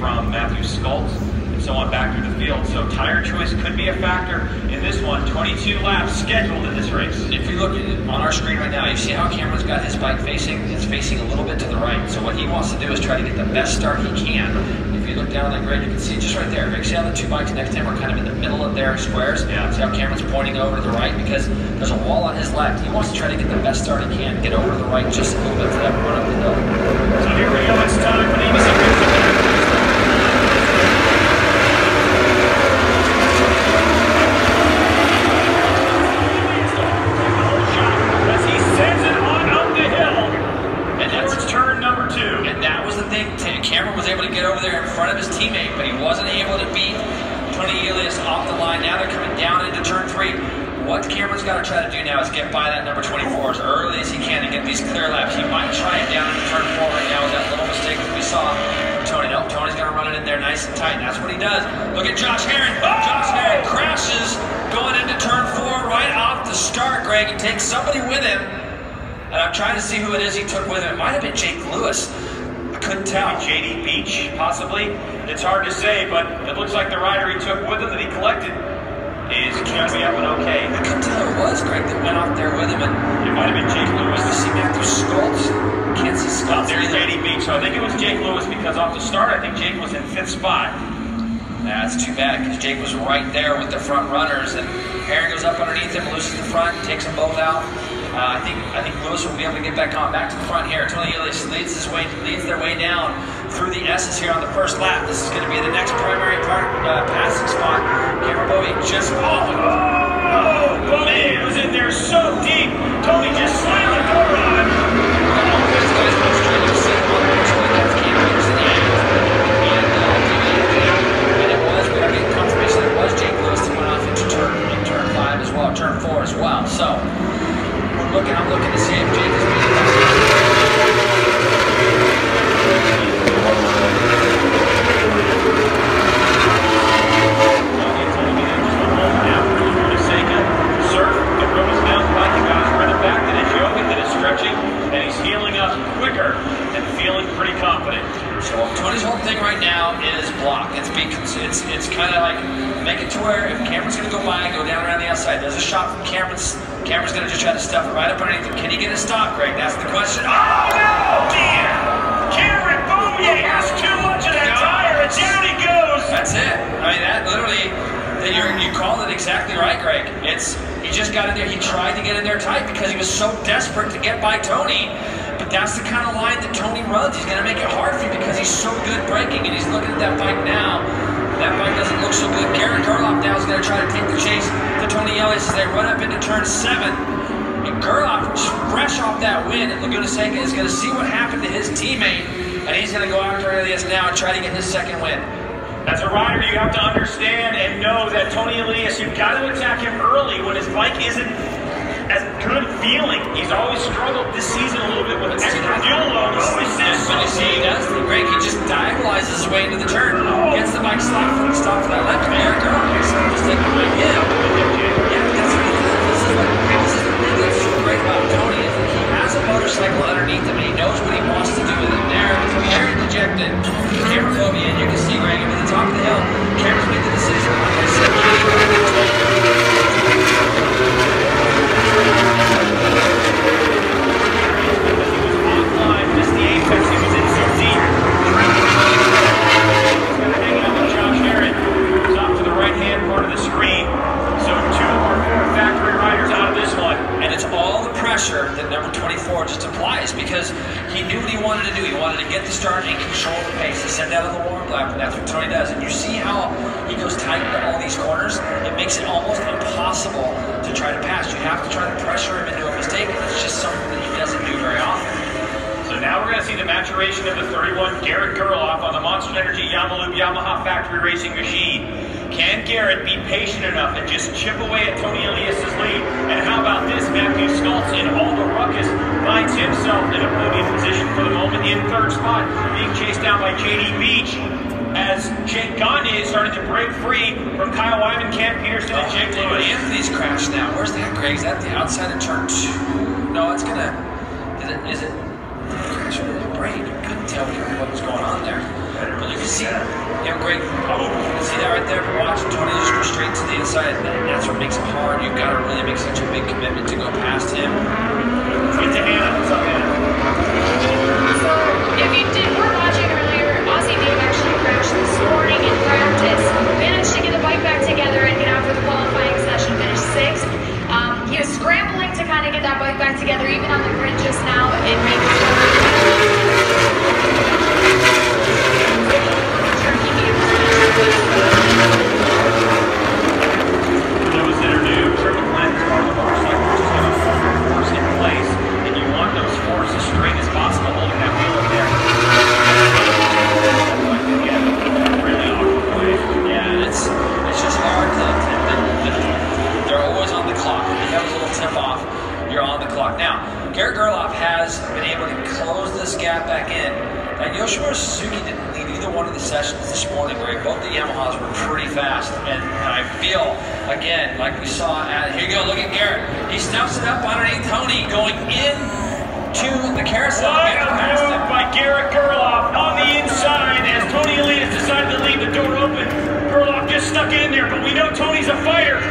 from Matthew Skulls and so on back through the field. So tire choice could be a factor in this one. 22 laps scheduled in this race. If you look at it on our screen right now, you see how Cameron's got his bike facing? It's facing a little bit to the right. So what he wants to do is try to get the best start he can. If you look down that grid, you can see just right there. You see how the two bikes next to him are kind of in the middle of their squares? Yeah. See how Cameron's pointing over to the right? Because there's a wall on his left. He wants to try to get the best start he can, get over to the right just a little bit for that run up the hill. So here we go. It's time for the ABC. Cameron was able to get over there in front of his teammate, but he wasn't able to beat Tony Elias off the line. Now they're coming down into turn 3. What Cameron's got to try to do now is get by that number 24 as early as he can to get these clear laps. He might try it down into turn 4 right now with that little mistake that we saw from Tony. Nope, Tony's going to run it in there nice and tight, and that's what he does. Look at Josh Herron. Oh! Josh Herron crashes going into turn 4 right off the start, Greg. He takes somebody with him, and I'm trying to see who it is he took with him. It might have been Jake Lewis. Couldn't tell. JD Beach, possibly. It's hard to say, but it looks like the rider he took with him that he collected is keeping up and okay. I couldn't tell who it was, Greg, that went off there with him. And it might have been Jake Lewis. You see Matthew Skulls? Can't see Skulls. There's JD Beach, so I think it was Jake Lewis because off the start, I think Jake was in 5th spot. That's too bad because Jake was right there with the front runners, and Herring goes up underneath him, loses the front, takes them both out. I think Lewis will be able to get back to the front here. Tony Elias leads their way down through the S's here on the first lap. This is going to be the next primary passing spot. Cameron Bovey just Bovey was in there so deep. Tony just slammed the door on him. And it was, we are getting confirmation that it was Jake Lewis that went off into turn 5 as well, turn 4 as well. So I'm looking to see if Jake is being Surf, the road is down like he got his rhythm back, that is yoga, that is stretching, and he's healing up quicker and feeling pretty confident. So Tony's whole thing right now is block. It's kind of like make it to where if Cameron's going to go by, go down around the outside. There's a shot from Cameron's going to just try to stuff it right up underneath him. Can he get a stop, Greg? That's the question. Oh, no! Damn! Cameron Bovey has too much of that tire, and down he goes! That's it. I mean, that literally, you called it exactly right, Greg. He just got in there. He tried to get in there tight because he was so desperate to get by Tony. But that's the kind of line that Tony runs. He's going to make it hard for you because he's so good braking, and he's looking at that bike now. That bike doesn't look so good. Garrett Gerloff now is going to try to take the chase to Tony Elias as they run up into turn 7. And Gerloff, fresh off that win at Laguna Seca, is going to see what happened to his teammate, and he's going to go after Elias now and try to get his second win. As a rider, you have to understand and know that Tony Elias, you've got to attack him early when his bike isn't as good feeling. He's always struggled this season a little bit with extra fuel load. But you see, he does the break. He just diagonalizes his way into the turn. Gets the bike stopped for that left. And Eric Gerloff just taking the right hit. Yeah, but that's what he does. This is the thing that's so great about Tony is that he has a motorcycle underneath him and he knows what he wants to do with it. There, he's very dejected. Cameron Bovey, and you can see Greg at the top of the hill. Cameron's made the decision. Like I said, missed the apex, he was in so deep. He's going to hang out with Josh Herron, who's off to the right-hand part of the screen. So 2 or 4 factory riders out of this one. And it's all the pressure that number 24 just applies because he knew what he wanted to do. He wanted to get the start and control the pace. He said that on the warm lap, and that's what Tony does. And you see how he goes tight into all these corners? It makes it almost impossible to try to pass. You have to try to pressure him into a mistake, and it's just something that he doesn't do very often. So now we're going to see the maturation of the 31 Garrett Gerloff on the Monster Energy Yamalup Yamaha factory racing machine. Can Garrett be patient enough and just chip away at Tony Elias' lead? And how about this? Matthew Skulls in all the ruckus finds himself in a podium position for the moment in 3rd spot, being chased down by JD Beach as Jake Gagne started to break free from Kyle Wyman, Cam Peterson, and Jake Lewis. Anthony's crashed now. Where's that, Greg? Is that the outside of turn 2? No, it's going to... Is it crash or did it break? I couldn't tell what was going on there. better. But you can see, Greg, you see that right there? But watching Tony just go straight to the inside, and that's what makes it hard. You've got to really make such a big commitment to go past him. Get to Hannah. What's up, Hannah? So, if you were watching earlier, Aussie Dave actually crashed this morning in practice. Managed to get the bike back together and get out for the qualifying session, finished 6th. He was scrambling to kind of get that bike back together, even on the grid just now. It made it those that are new, triple blend carbon motorcycles just have a forward force in place, and you want those forces as straight as possible, holding that wheel up there. Really awkward place. Yeah, and it's just hard to they're always on the clock. If you have a little tip off, you're on the clock. Now, Garrett Gerloff has been able to close this gap back in. And Yoshimura Suzuki didn't lead either one of the sessions this morning, where both the Yamahas were pretty fast. And I feel, again, like we saw here you go, look at Garrett. He snuffs it up underneath Tony, going into the carousel. What a move by Garrett Gerloff on the inside as Tony Elias decided to leave the door open. Gerloff just stuck in there, but we know Tony's a fighter.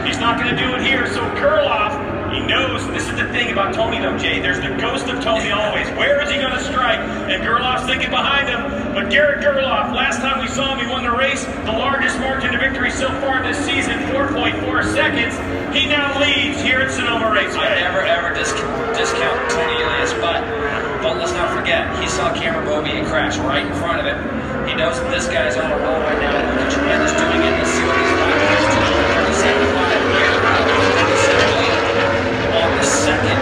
He's not going to do it here, so Gerloff, he knows, this is the thing about Tony though, Jay, there's the ghost of Tony always. Where is he going to strike? And Gerloff's thinking behind him, but Garrett Gerloff, last time we saw him, he won the race, the largest margin of victory so far this season, 4.4 seconds. He now leads here at Sonoma Raceway. I never ever discount Tony Elias, but let's not forget, he saw Cameron Bobie crash right in front of him. He knows that this guy's on a roll right now, and look at Tremendous doing it. Let's see what he's like. On the second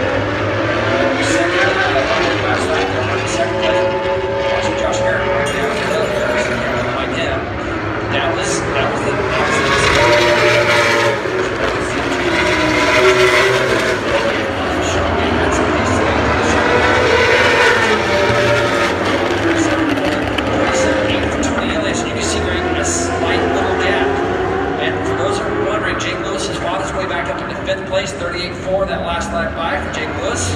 watching Josh Herrick right down the hill there, behind him. That was you can see Greg, a slight little gap. And for those who are wondering, Jake Lewis has fought his way back up into 5th place, 38.4 that last lap by for Jake Lewis.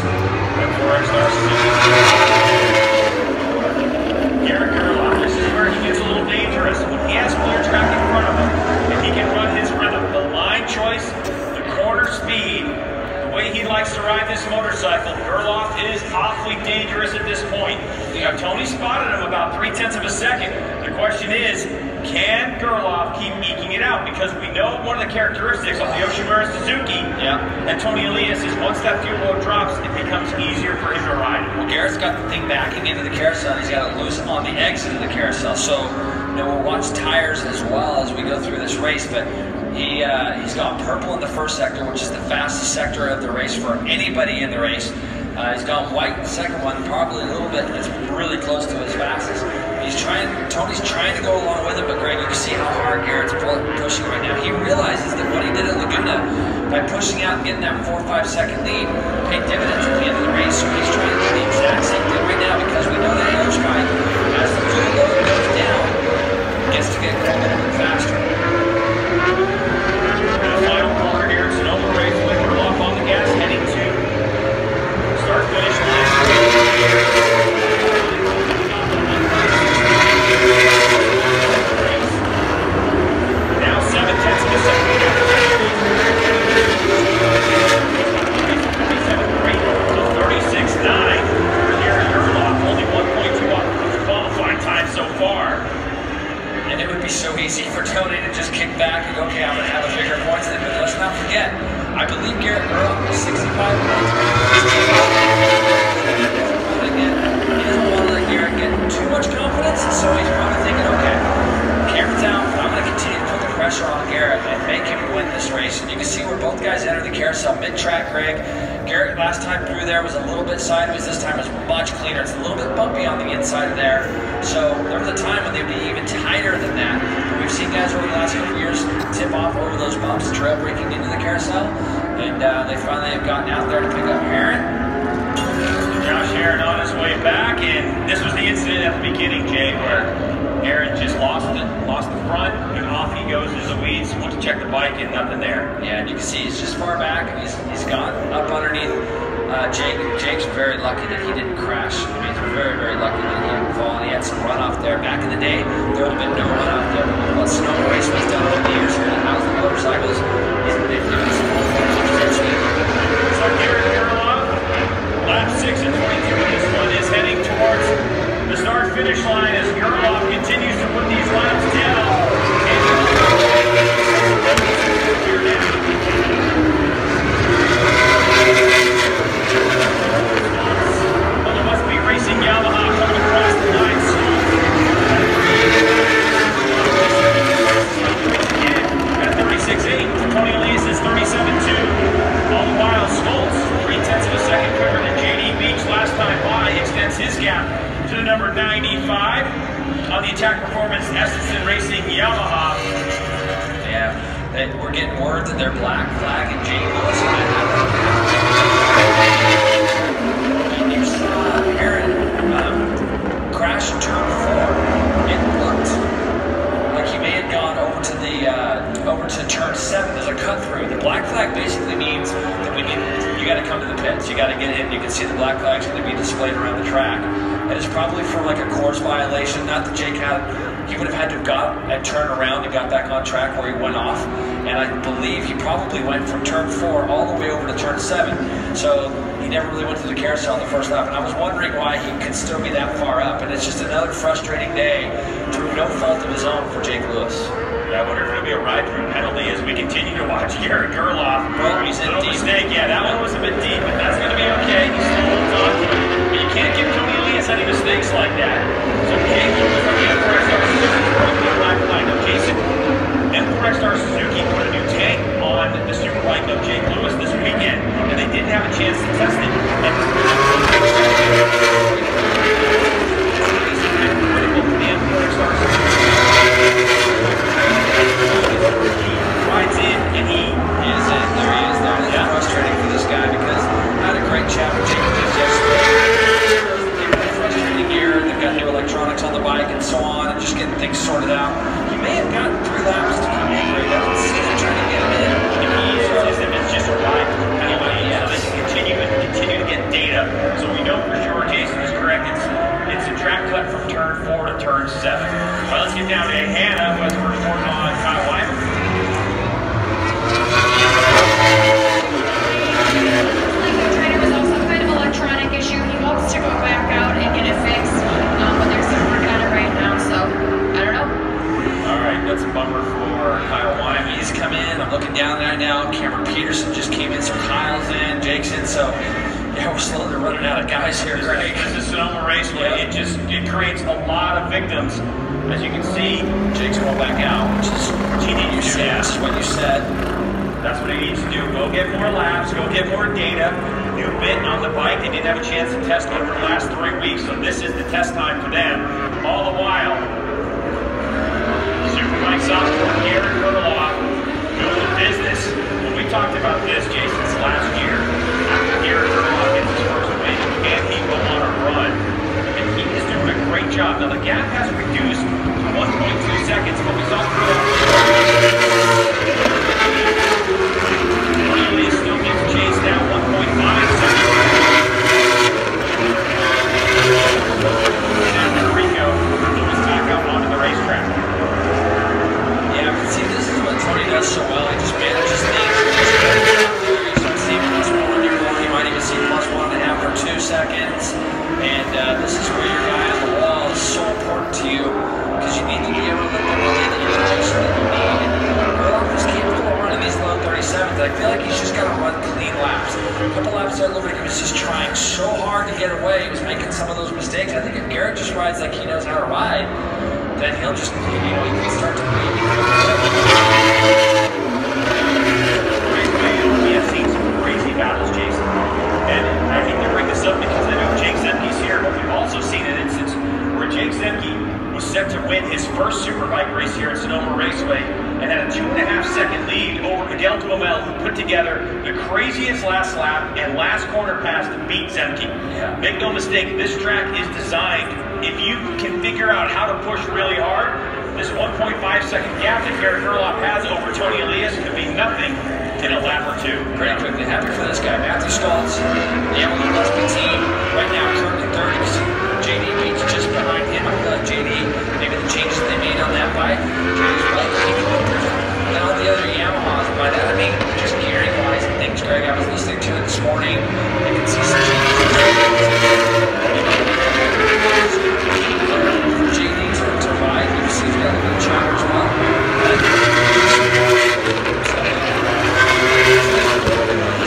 Garrett Gerloff, this is where he gets a little dangerous. When he has clear track in front of him, and he can run his rhythm, the line choice, the corner speed, the way he likes to ride this motorcycle, Gerloff is awfully dangerous at this point. Now, Tony spotted him about 0.3 of a second. The question is, can Gerloff keep eking it out? Because we know one of the characteristics of the Yoshimura Suzuki and Tony Elias is once that fuel load drops, it becomes easier for him to ride. Well, Garrett's got the thing backing into the carousel. He's got it loose on the exit of the carousel. So, we'll watch tires as well as we go through this race. But he's got purple in the first sector, which is the fastest sector of the race for anybody in the race. He's got white in the second one, probably a little bit. It's really close to his fastest. Tony's trying to go along with him, but Greg, you can see how hard Garrett's pushing right now. He realizes that what he did at Laguna, by pushing out and getting that 4 or 5 second lead, paid dividends at the end of the race. So he's trying to do the exact same thing right now, because we know that Yosh guy, as the fuel load goes down, gets to get a little bit faster. The final corner here at Sonoma Raceway, we're off on the gas, heading to start-finish line. Now 7/10 of a second. 36.9. Garrett Gerloff, only 1.2 off the qualifying time so far. And it would be so easy for Tony to just kick back and go, okay, I'm going to have a bigger points than him. But let's not forget, I believe Garrett Gerloff was 65 points. Again, he doesn't want to let Garrett get too much confidence, so he's probably thinking, okay, Cameron's out, but I'm going to continue to put the pressure on Garrett and make him win this race. And you can see where both guys enter the carousel mid-track, Greg. Garrett last time through there was a little bit sideways. This time is much cleaner. It's a little bit bumpy on the inside of there. So there was a time when they'd be even tighter than that. But we've seen guys over the last couple of years tip off over those bumps, trail breaking into the carousel. And they finally have gotten out there to pick up Herron. Josh Herron on his way back, and this was the incident at the beginning, Jay, where Herron just lost the front, and off he goes into the weeds. Went to check the bike, and nothing there. Yeah, and you can see he's just far back, and he's gone up underneath Jake's very lucky that he didn't crash. I mean, he's very, very lucky that he didn't fall. And he had some runoff there. Back in the day, there would have been no runoff there. But what Sonoma Raceway has done over the years here at House of Motorcycles is they've given us full attention. So Garrett Gerloff, lap 6 and 22 in this one, is heading towards the start-finish line as Gerloff continues to put these laps down. Here now. Racing Yamaha coming across the line soon. Again, got 36.8. Tony Elias is 37.2. All the while, Stoltz, 0.3 of a second quicker than JD Beach last time by, extends his gap to the number 95 on the Attack Performance Estenson Racing Yamaha. Yeah, we're getting word that they're black flag and Jake Lewis might have Aaron crashed in turn 4. It looked like he may have gone over to turn 7. There's a cut through. The black flag basically means that you got to come to the pits. You got to get in. You can see the black flag's going to be displayed around the track. And it's probably for like a course violation. Not that Jake he would have had to have got and turned around and got back on track where he went off. And I believe he probably went from turn 4 all the way over to turn 7. So he never really went through the carousel in the first lap. And I was wondering why he could still be that far up. And it's just another frustrating day through no fault of his own for Jake Lewis. I wonder if it'll be a ride-through penalty as we continue to watch Garrett Gerloff. Well, he's in deep. Mistake. Yeah, that one was a bit deep, but that's going to be okay. He still holds on to it. But you can't give Tony Elias any mistakes like that. So Jake Lewis on the Emperor Star Suzuki broke the black flag. Now, Jason, Emperor Star Suzuki put a new tank on the Superbike of Jake Lewis this weekend, and they didn't have a chance to test it. And critical for the Emperor Star Suzuki. Rides in and he is in. There he is. There. It's frustrating for this guy because I had a great chat with Jake just yesterday. They're frustrating here. They've got new electronics on the bike and so on, and just getting things sorted out. He may have gotten 3 laps to come in where he doesn't see them trying to get him in. It's just a ride through penalty, so they can continue to get data. So we know for sure Jason is correct. It's a track cut from turn 4 to turn 7. Well, let's get down to Hannah, who has a report on Kyle Wyman. The trainer was also kind of electronic issue. He hopes to go back out and get it fixed, but they're still working on it right now, so I don't know. All right, that's a bummer for Kyle Wyman. He's come in. I'm looking down there now. Cameron Peterson just came in, so Kyle's in, Jake's in, so yeah, we're slowly running out of guys here, Greg. This is Sonoma Raceway. Yep. It creates a lot of victims. As you can see, Jake's going back out, which is what he needs to do. This is what you said. That's what he needs to do. Go get more laps, go get more data. New bit on the bike. They didn't have a chance to test over the last 3 weeks, so this is the test time for them. All the while, Superbike software, Garrett Gerloff, doing the business. When we talked about this, Jason's last year, after Garrett Gerloff gets his first win, can he go on a run? And he is doing a great job. Now, the gap has reduced to 1.2 seconds, but we saw Elias still gets chased down 1.5 seconds. And then Rico, Lewis back out onto the racetrack. Yeah, but see, this is what Tony does so well. He just manages things. You start seeing +1, you might even see +1.5 or 2 seconds. And this is where your guy on the wall is so important to you because you need to be able to look at the way that you're that you need. And Gerloff is capable of running these low 37s. I feel like he's just got to run clean laps. A couple laps there, looked like he was just trying so hard to get away. He was making some of those mistakes. I think if Garrett just rides like he knows how to ride, then he'll just, he can start to lead. We have seen some crazy battles, Jason. And I hate to bring this up because I know Jake Zemke's here, but we've also seen an instance where Jake Zemke was set to win his first Superbike race here at Sonoma Raceway and had a 2.5-second lead over Miguel Duhamel, who put together the craziest last lap and last corner pass to beat Zemke. Yeah. Make no mistake, this track is designed, if you can figure out how to push really hard, this 1.5-second gap that Garrett Gerloff has over Tony Elias could be nothing in a lap or two. Pretty quickly. Happy for this guy. Matthew Stoltz, the Emily Lusby team, right now currently third. JD Beach just behind him. I feel like JD, maybe the changes they made on that bike, JD's probably and then all the other Yamahas. By that I mean just gearing wise and things, Greg. I was listening to it this morning. I can see some for JD to ride. You can see he's got a good chopper as well.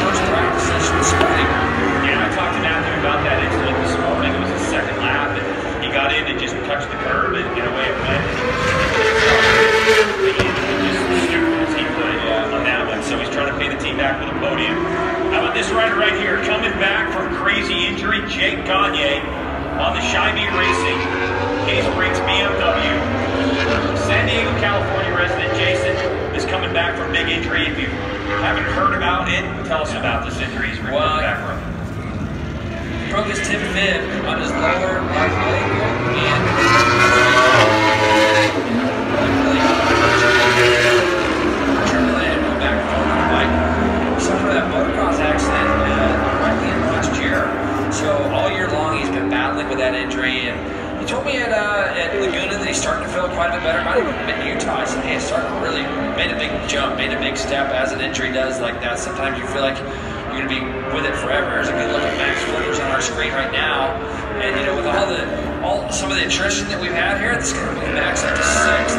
First practice session this morning. Yeah, I talked to Matthew about that incident this morning. It was his second lap, and he got in and just touched the curb, and in a way it went. Just stupid as he put it on that one. So he's trying to pay the team back with a podium. How about this rider right here, coming back from crazy injury, Jake Gagne on the Shy-Me Racing Case Breaks BMW. San Diego, California resident Jason is coming back from big injury. If you haven't heard about it, tell us about this injury he's coming back from. He broke his tib fib on his lower right leg, and went back and forth on the bike. He suffered that motocross accident right at the end of last year. So all year long he's been battling with that injury, and he told me at Laguna that he's starting to feel quite a bit better. Might have been Utah. I said, hey, it's starting to really made a big jump, made a big step as an injury does like that. Sometimes you feel like you're going to be with it forever. There's a good look at Max footage on our screen right now. And, you know, with some of the attrition that we've had here, this is going to move Max up to 6th.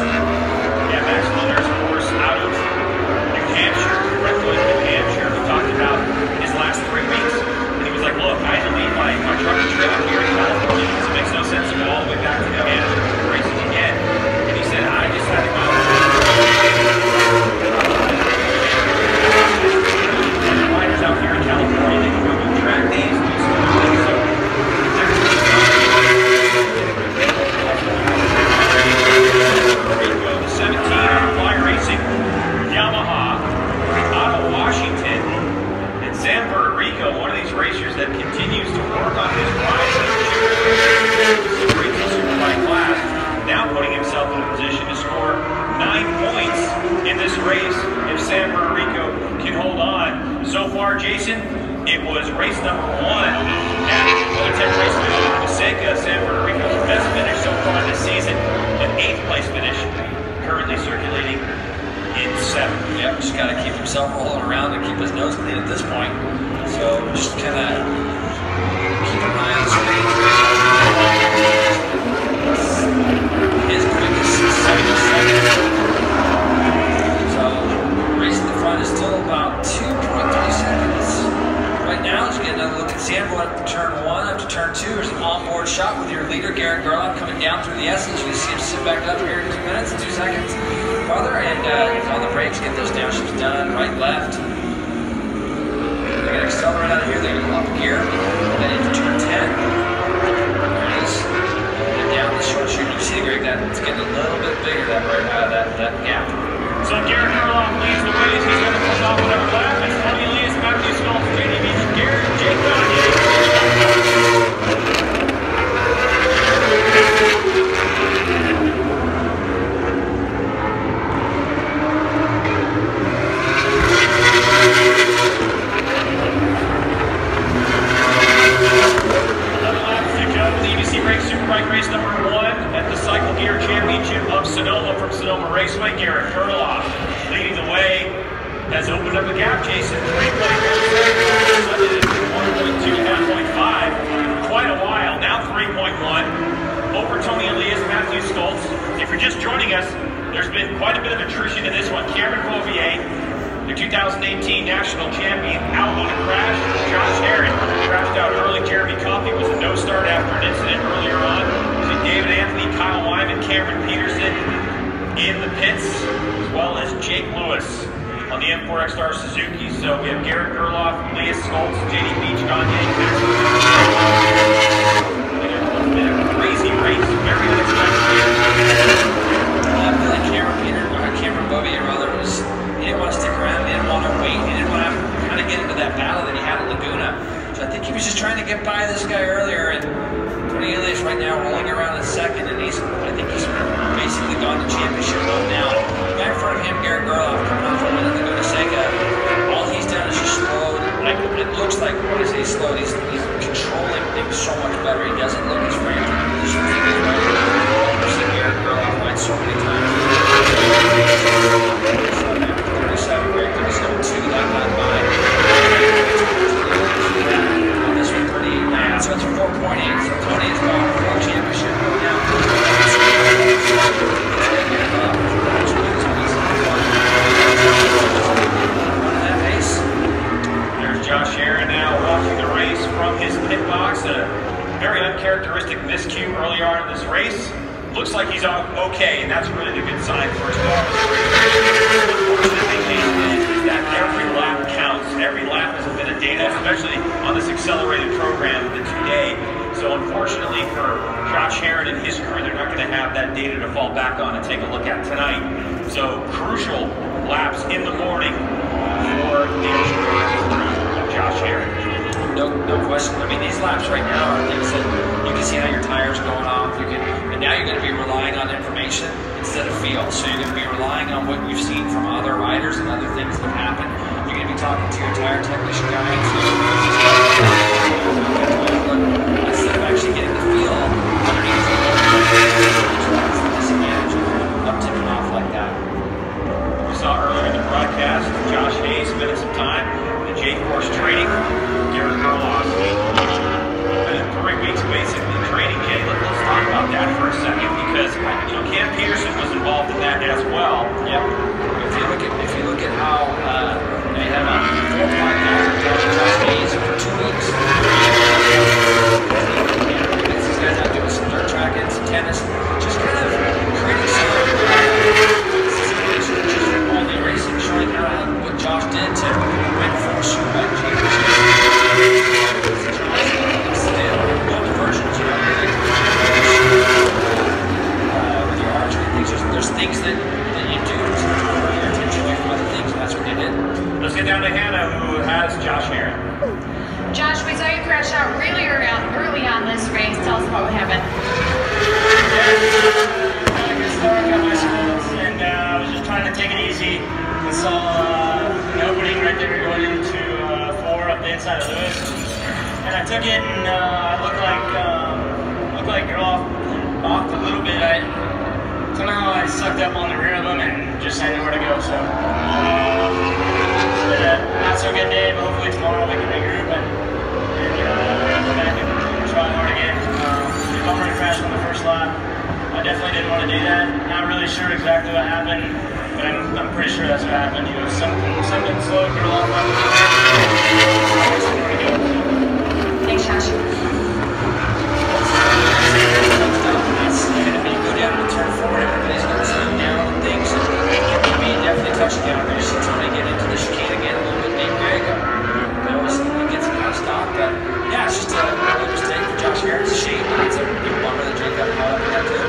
Yeah, Max Lunders, of course, out of New Hampshire, Redwood, New Hampshire. We talked about his last 3 weeks. And he was like, look, I had to leave my truck and trailer here in California because it makes no sense to go all the way back to New Hampshire and racing again. And he said, I just had to go. Riders out here in California, they can go to track days and do some other things. So, the 17 Fly Racing Yamaha out of Washington, and Sam Rico, one of these racers that continues to work on his rise in the Superbike class, now putting himself in a position to score 9 points in this race if Sam Rico can hold on. So far, Jason, it was race number 1 at WeatherTech Raceway in Paseka. San Rico's best finish so far this season, an 8th place finish, currently circulating in 7th. Yep, just got to keep himself rolling around and keep his nose clean at this point. So just kind of keep an eye on the screen. His quickest is 7 seconds. So race in the front is still about 2.3 seconds. Right now, as you get another look at Sam going up to turn 1, up to turn 2. There's an onboard shot with your leader, Garrett Gerlach, coming down through the S's. You see him sit back up here in 2 minutes, 2 seconds farther, and on the brakes, get those downshifts done, right, left. They're going to accelerate out of here. They're going to up gear, then into turn 10. There it is. And down the short chute. You see, Greg, that it's getting a little bit bigger, that gap. So Garrett Gerlach leads the way. He's going to push off whatever lap. It's Tony Elias, Matthew Stoltz, JD Beach, Garrett, Jake Gagne. Superbike race number 1 at the Cycle Gear Championship of Sonoma from Sonoma Raceway. Garrett Gerlach leading the way, has opened up a gap, Jason. 3.1, 1.2, 1.5, quite a while. Now 3.1 over Tony Elias, Matthew Stoltz. If you're just joining us, there's been quite a bit of attrition in this one. Cameron Bouvier, the 2018 national champion, out on a crash. Josh Herron crashed out early. Jeremy Coffey was a no start after an incident earlier on. You see David Anthony, Kyle Wyman, Cameron Peterson in the pits, as well as Jake Lewis on the M4XR Suzuki. So we have Garrett Gerlach, Elias Stoltz, JD Beach, Gagne. It's been a crazy race, very unexpected. I feel like Cameron Bouvier rather was. He didn't want to stick around, he didn't want to wait, he didn't want to kind of get into that battle that he had at Laguna. So I think he was just trying to get by this guy earlier, and Tony Elias right now rolling around in 2nd, and I think he's basically gone to championship mode now. Right in front of him, Garrett Gerlach coming off a win at Laguna Seca. and that's really the good sign for us. Unfortunately, is that every lap counts. Every lap has a bit of data, especially on this accelerated program, the 2-day. So unfortunately for Josh Herron and his crew, they're not going to have that data to fall back on and take a look at tonight. So crucial laps in the morning for the Ocean crew of Josh Herron. No question. I mean, these laps right now are things that you can see how your tires are going off. And now you're going to be relying on information instead of feel. So you're going to be relying on what we've seen from other riders and other things that happen. You're going to be talking to your tire technician guys. Instead of actually getting the feel underneath the disadvantage of tipping off like that. We saw earlier in the broadcast, Josh Hayes spending some time in the J-Force training. Garrett Gerloff. Been 3 weeks basically training, Jay. Let's talk about that for a second because Cam Peterson was involved in that as well. Yep. If you look at how they had a 4 podcast with Josh Hayes for 2 weeks. These guys out doing some dirt track and some tennis, just kind of creating some situations, just only racing, showing how what Josh did to win 4 Super there's things that you do to draw your attention away from other things, and that's what they did. Let's get down to Hannah, who has Josh Herron. Josh, we saw you crash out really early on this race. Tell us about what happened. Had a good start, got my skills, and I was just trying to take it easy. And saw an opening right there going into 4 up the inside of Lewis. And I took it, and I looked like girl off a little bit. Somehow I sucked up on the rear of them and just had nowhere to go. So, not so good day, but hopefully tomorrow we can regroup and go back and try hard again. If I'm going to crash on the first lap, I definitely didn't want to do that. Not really sure exactly what happened, but I'm pretty sure that's what happened. Something slowed her off. Thanks, Josh. Turn forward, everybody's going to slow down and things. It may definitely touch down. We're just trying to get into the chicane again a little bit. Nate Gregg, he gets kind of stopped. But yeah, it's just a good mistake for Josh Herron. It's a shame. It's a big bummer that Jake got caught up in that too.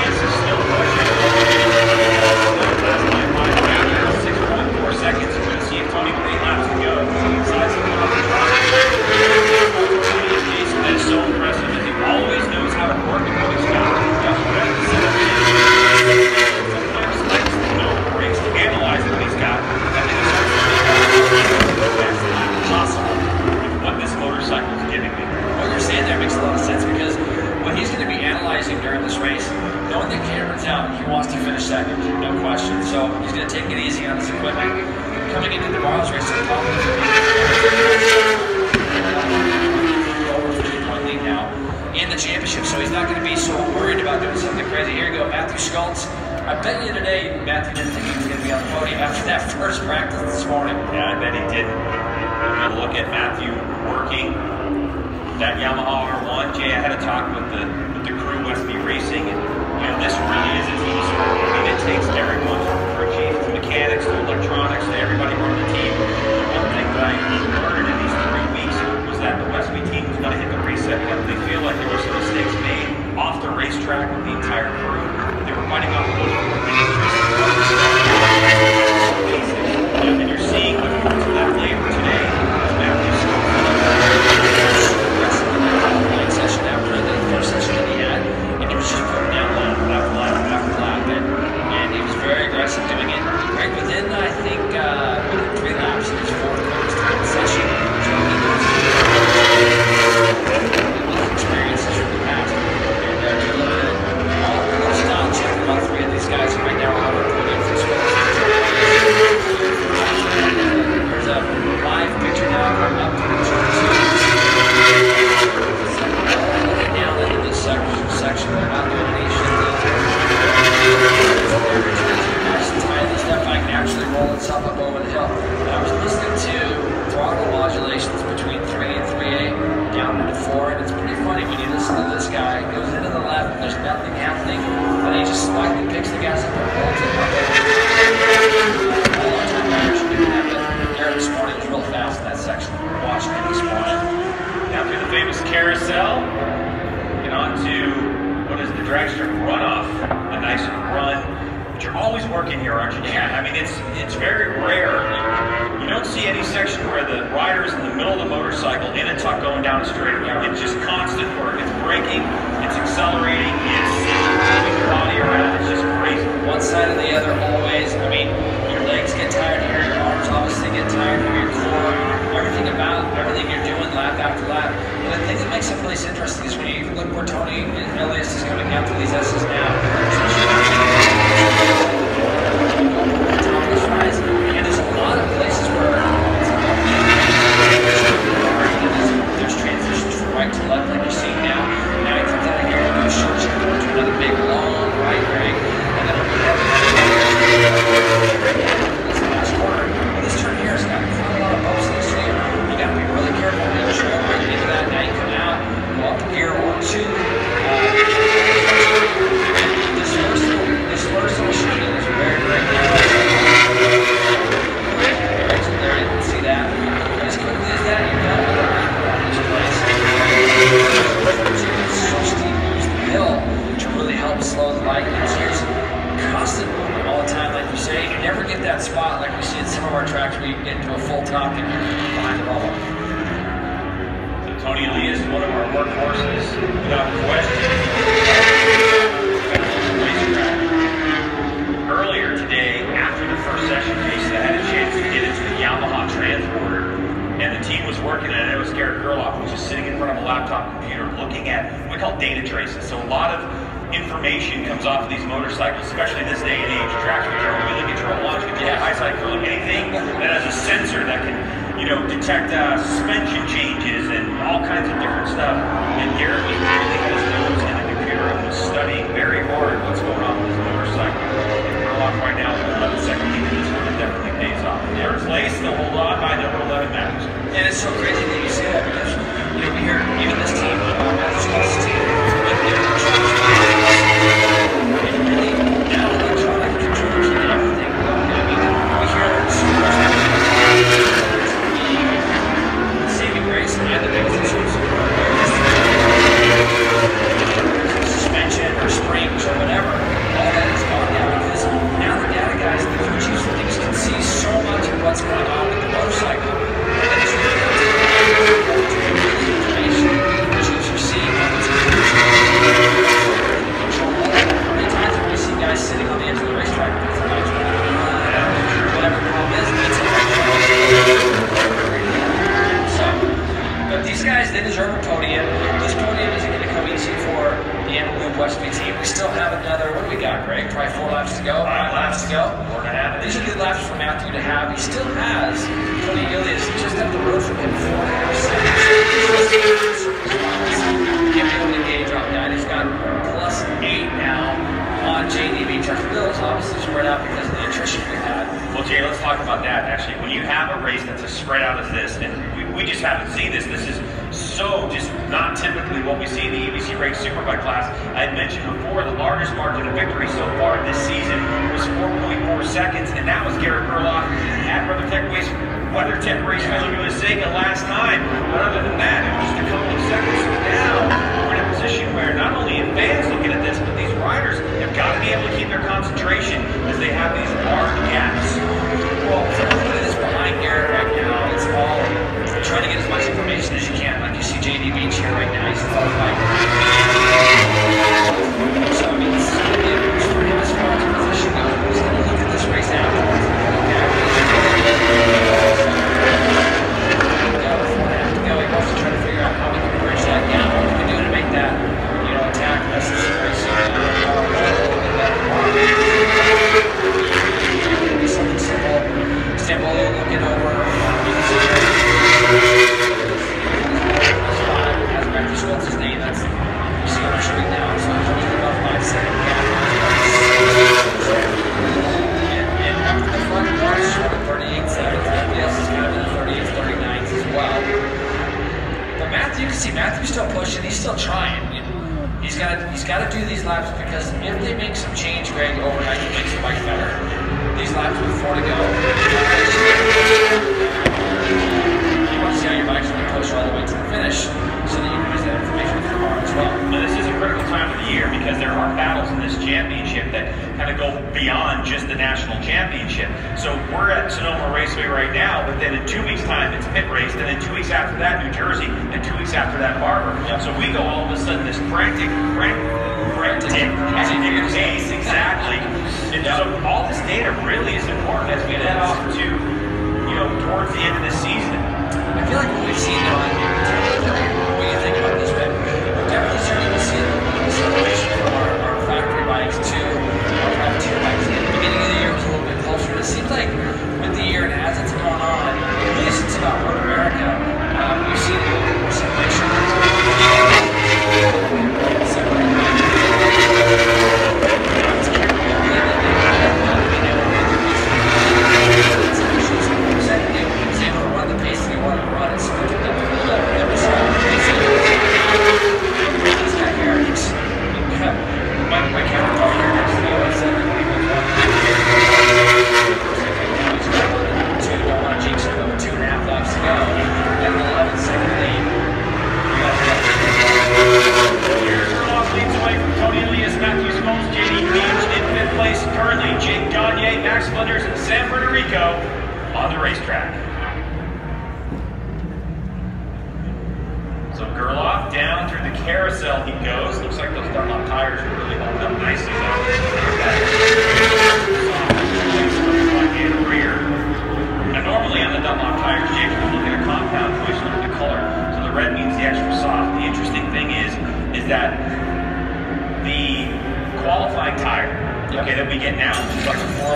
This is still pushing. 6.4 seconds. We're going to see if Tony with 8 laps to go. Decides to come up the drive. Jason, that is so impressive. He always knows how to work with what he's got. Sometimes likes to know the race, to analyze what he's got, and then the best lap possible with what this motorcycle is giving me. What you're saying there makes a lot of sense because what he's going to be analyzing during this race, knowing that Cameron's out, he wants to finish second, no question. So he's going to take it easy on his equipment. Coming into tomorrow's race, the top of the over 50-point lead now in the championship, so he's not going to be so worried about doing something crazy. Here you go, Matthew Schultz. I bet you today Matthew didn't think he was going to be on the podium after that first practice this morning. Yeah, I bet he didn't. We're going to look at Matthew working that Yamaha R1. Jay, I had a talk with the crew, Westby Racing, and this really is a team sport. I mean, it takes everyone from crew chief to mechanics to electronics to everybody running the team. One thing that I learned in these 3 weeks was that the Westby team was going to hit the reset button. They feel like there were some mistakes made off the racetrack with the entire crew. They were fighting off those and you're seeing the fruits of that labor today. Matthew session after the first session that he had, and he was just putting down lap after lap after lap, and he was very aggressive doing it. Right within, I think, within 3 laps in his 4th session, so he knows experiences from the past. And all style check about 3 of these guys right now everything, and he just slightly picks the gas up and holds it up. All the time riders are doing that, but Garrett this morning was real fast in that section. Watching him this morning. Down through the famous carousel, get on to what is the drag strip runoff, a nice run. But you're always working here, aren't you, Dan? I mean, it's very rare. You don't see any section where the rider is in the middle of the motorcycle in a tuck going down a straight. It's just constant work. It's braking, it's accelerating, it's moving your body around. It's just crazy. One side or the other always. I mean, your legs get tired here, your arms obviously get tired here, your core, everything you're doing lap after lap. But the thing that makes it really interesting is when you even look where Tony Elias is coming out to these S's now. And there's a lot of places where there's transitions from right to left like you're seeing now. Now he comes out of here and goes short shift to another big long right rig. And then this last corner. This turn here has got quite a lot of bumps in the street. You got to be really careful. Make sure you're right into that. Now you come out, go up to gear 1, 2. This first little shooting is very, very narrow. There, you can see that. As quickly as that, you're done with the lap around this place. It's so steep, use the hill to really help slow the bike. It's constant movement all the time, like you say. You never get that spot like we see in some of our tracks where you can get into a full top and you're behind the bubble. So Tony Elias is one of our workhorses, without question. Earlier today, after the first session, Jason, I had a chance to get into the Yamaha transporter, and the team was working, and it was Garrett Gerloff, who was just sitting in front of a laptop computer looking at what we call data traces. So a lot of information comes off of these motorcycles, especially this day and age. Traction control, wheel control, launch control, high side curling, anything that has a sensor that can, detect suspension changes and all kinds of different stuff. And Garrett was really had his nose in the computer and was studying very hard what's going on with this motorcycle. Right now, 11-second lead in this one, it definitely pays off. First place, still hold on by number 11 matters. And it's so crazy that you say that because, we hear even this team, this team, and really, now electronic controllers and everything, we hear that saving grace and the biggest issues suspension or springs or whatever, all that is gone now because now the data guys, the crew chiefs and things can see so much of what's going on with the motorcycle. And it's really information the chiefs are seeing what's going on. How many times have we seen guys sitting on the edge of the racetrack with the guys whatever the problem is, but these guys, they deserve a podium. This podium isn't going to come easy for the Antelope Westby team. We still have another, what do we got, Greg? Probably 4 laps to go, 5 laps to go. 4.5. These are good laps for Matthew to have. He still has Tony Elias just up the road from him, 4.5 seconds. Can't be able to gauge off that. He's got +8 now on JDB. Chuck Bill is obviously spread out because of the attrition we had. Well, Jay, let's talk about that. Actually, when you have a race that's as spread out as this, and we just haven't seen this. This is so just not typically what we see in the EBC Race Superbike class. I had mentioned before the largest margin of victory so far this season was 4.4 seconds, and that was Garrett Gerloff at WeatherTech Raceway USA last time. But other than that, it was just a couple of seconds. So now we're in a position where not only fans looking at this, but these riders have got to be able to keep their concentration as they have these large gaps. Well, everybody that's behind Garrett right now, it's all trying to get as much information as you can. Like you see JD Beach here right now, he's followed by. So, I mean, this is going to be a boost for him as far as position goes. He's going to look at this race afterwards. He wants to try to figure out how we can bridge that gap. What can we do to make that, attack necessary so a little bit better. if they make some change, Greg, overnight to make the bike better, these laps with 4 to go, you want to see how your bike's going to push all the way to the finish so that you can use that information for tomorrow as well. Now, this is a critical time of the year because there are battles in this championship that kind of go beyond just the national championship. So we're at Sonoma Raceway right now, but then in 2 weeks' time it's pit race, and then 2 weeks after that New Jersey, and 2 weeks after that Barber. So we go all of a sudden this frantic pace, exactly. And so all this data really is important as we head off to, towards the end of the season. I feel like what we've seen though, when you think about this, Ben, we're definitely starting to see the separation from our factory bikes to our privateer bikes. At the beginning of the year, it was a little bit closer. It seems like with the year and as it's gone on, at least it's about North America, we've seen a little bit more separation. On the racetrack. So Gerloff down through the carousel he goes. Looks like those Dunlop tires are really holding up nicely though. And rear. Now normally on the Dunlop tires, James, when you look at a compound, you always look at the color. So the red means the extra soft. The interesting thing is that the qualifying tire, okay, that we get now, it's like a four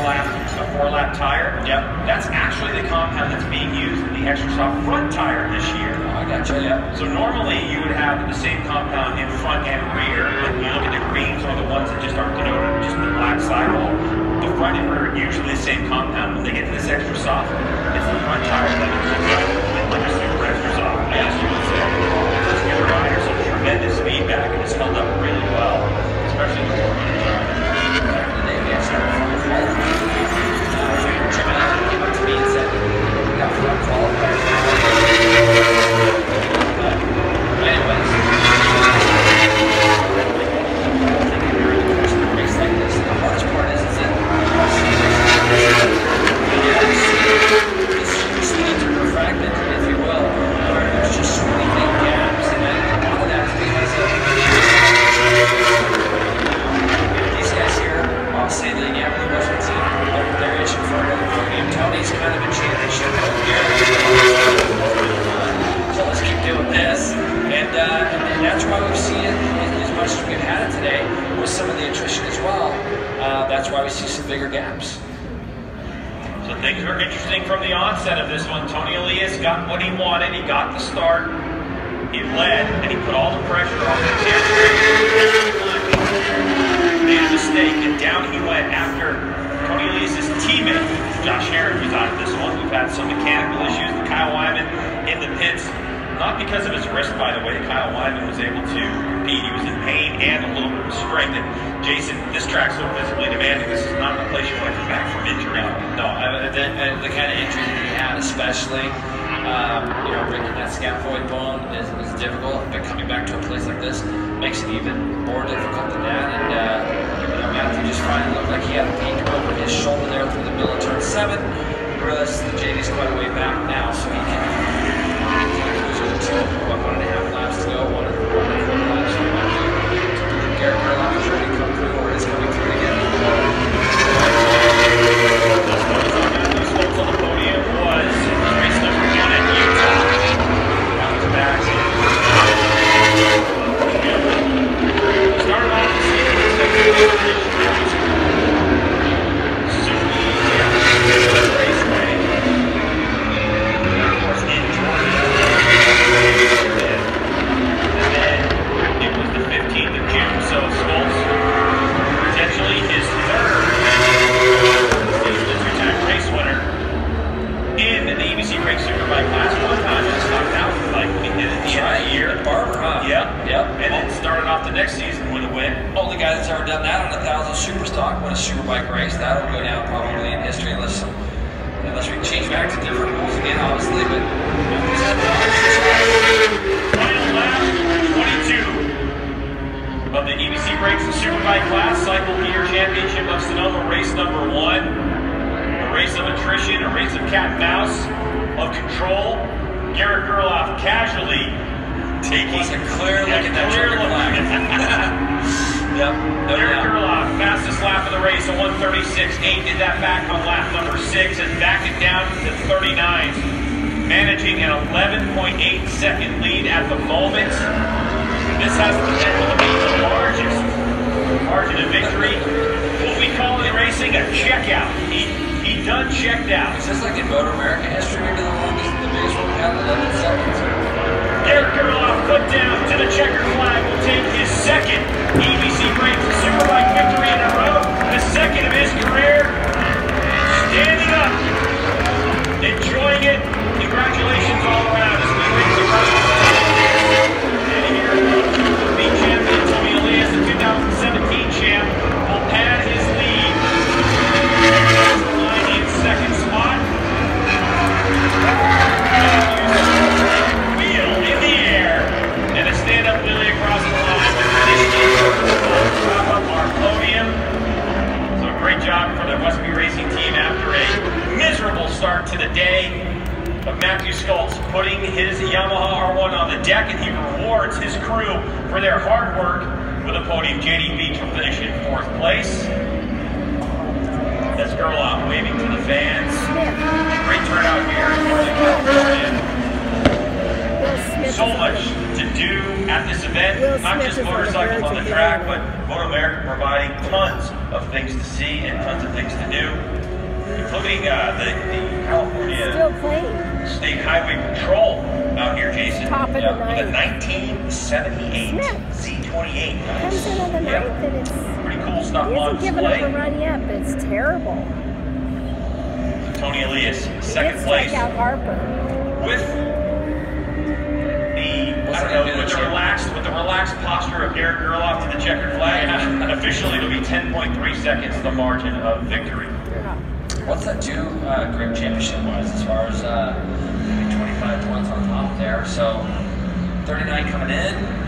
lap tire. Yep. That's actually the compound that's being used in the extra soft front tire this year. Oh, I gotcha, yeah. So normally you would have the same compound in front and rear. Like when you look at the greens or the ones that just aren't denoted, just the black sidewall. The front and rear are usually the same compound. When they get to this extra soft, it's the front tire that is like a super extra soft, I guess you would say. Just give the rider some tremendous feedback, and it's held up really well, especially the more running tires. That's why we see some bigger gaps. So things were interesting from the onset of this one. Tony Elias got what he wanted. He got the start. He led, and he put all the pressure on the made a mistake, and down he went after Tony Elias' teammate, Josh Herron, was out of this one. We've had some mechanical issues with Kyle Wyman in the pits. Not because of his wrist, by the way. Kyle Wyman was able to compete. He was in pain and a little bit of strength. And Jason, this track's so physically demanding. This is not a place you want to come back from injury. No, the kind of injury that he had, especially, breaking that scaphoid bone is difficult. But coming back to a place like this makes it even more difficult than that. And Matthew just finally looked like he had a peek over his shoulder there through the middle of turn 7. You realize the JD's quite a way back now, so he can. 1.5 laps to go, 1.25 laps to go. Garrett Gerloff is ready to come through, or is coming through again. Those folks on the podium was race number 1 at Utah. That was back. Started off the season with Raceway. And of course, styles of super stock win a superbike race. That'll go down probably in history unless we change back to different rules again, obviously. But final lap, 22 of the EBC Brakes and Superbike class, Cycle Gear Championship of Sonoma, race number 1. A race of attrition, a race of cat and mouse, of control. Garrett Gerloff casually taking a clear look at that checkered flag. Yep, no Garrett doubt. Gerloff, fastest lap of the race, a 1:36.8, did that back on lap number 6 and backed it down to 39s, managing an 11.8 second lead at the moment. This has the potential to be the largest margin of victory. What we call in racing a checkout. He done checked out. Is this like in Motor America history, maybe the biggest one we had in 11 seconds? Garrett Gerloff put down to the checkered flag will take his second EBC Brakes Superbike victory in a row, the second of his career. Standing up, enjoying it. Congratulations all around as we race across the line. And here the champion, Tony Elias, the 2017 champ, will pad his lead. Line in second spot. Wheel in the air. And a stand-up wheelie across the line. Wrap up our podium. So a great job for the Westby Racing team after a miserable start to the day. Of Matthew Skultz putting his Yamaha R1 on the deck, and he rewards his crew for their hard work with a podium. JD Beach will finish in 4th place. That's Gerloff waving to the fans. Great turnout here in Northern California. So much to do at this event, not just motorcycles on the track, but Motor America providing tons of things to see and tons of things to do, including the California State Highway Patrol out here, Jason. Top of the With a ninth. 1978 Z28. Comes in on the ninth and it's... Pretty cool stuff He on hasn't given up display. a run yet, but it's terrible. Tony Elias, He second did place. strike out Harper. With the relaxed posture of Garrett Gerloff to the checkered flag. Officially, it'll be 10.3 seconds, the margin of victory. What's that do grip championship wise as far as maybe 25 points on top there? So 39 coming in.